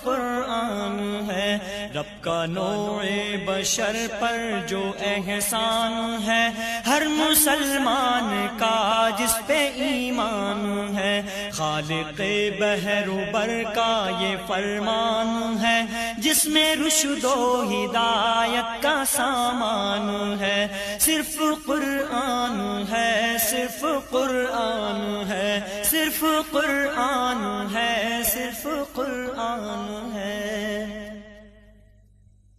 قرآن ہے، رب کا نوع بشر پر جو احسان ہے، ہر مسلمان کا جس پہ ایمان ہے، خالق بحر و بر کا یہ فرمان ہے، جس میں رشد و ہدایت کا سامان ہے، صرف قرآن ہے، صرف قرآن ہے، صرف قرآن ہے، صرف قرآن ہے۔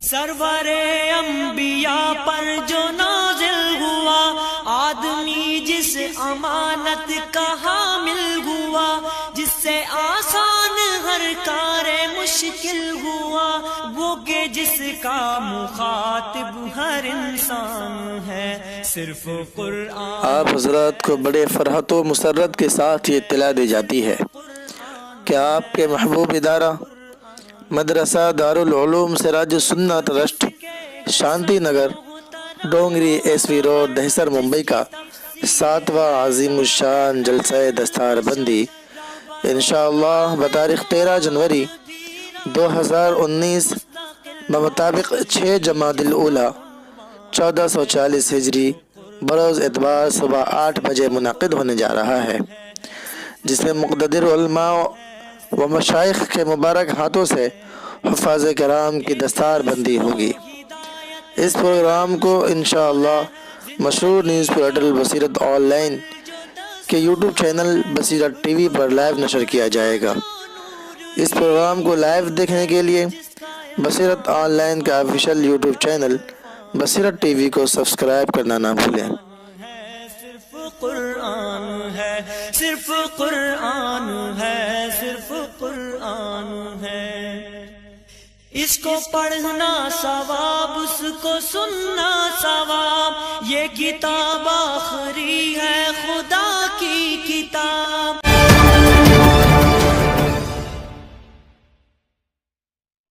سرور انبیاء پر جو نازل ہوا، آدمی جس امانت کا حامل ہوا، جس سے آسان ہر کار مشکل ہوا، وہ کہ جس کا مخاطب ہر انسان ہے، صرف قرآن۔ آپ حضرات کو بڑے فرحت و مسرت کے ساتھ یہ اطلاع دی جاتی ہے کہ آپ کے محبوب ادارہ مدرسہ دارالعلوم سراج السنہ ٹرسٹ، شانتی نگر، ڈونگری ایس وی روڈ، دہسر، ممبئی کا 7واں عظیم الشان جلسہ دستار بندی انشاءاللہ بتاریخ 13 جنوری 2019 بمطابق 6 جمادی الاولی 1440 ہجری بروز اتوار صبح 8 بجے منعقد ہونے جا رہا ہے، جس میں مقتدر علماء و مشائخ کے مبارک ہاتھوں سے حفاظ کرام کی دستار بندی ہوگی۔ اس پروگرام کو انشاءاللہ مشہور نیوز پورٹل بصیرت آن لائن کے یوٹیوب چینل بصیرت ٹی وی پر لائیو نشر کیا جائے گا۔ اس پروگرام کو لائیو دیکھنے کے لیے بصیرت آن لائن کا آفیشیل یوٹیوب چینل بصیرت ٹی وی کو سبسکرائب کرنا نہ بھولیں۔ صرف قرآن ہے، صرف قرآن ہے، صرف قرآن ہے۔ اس کو پڑھنا ثواب، اس کو سننا ثواب، یہ کتاب آخری ہے خدا کی کتاب،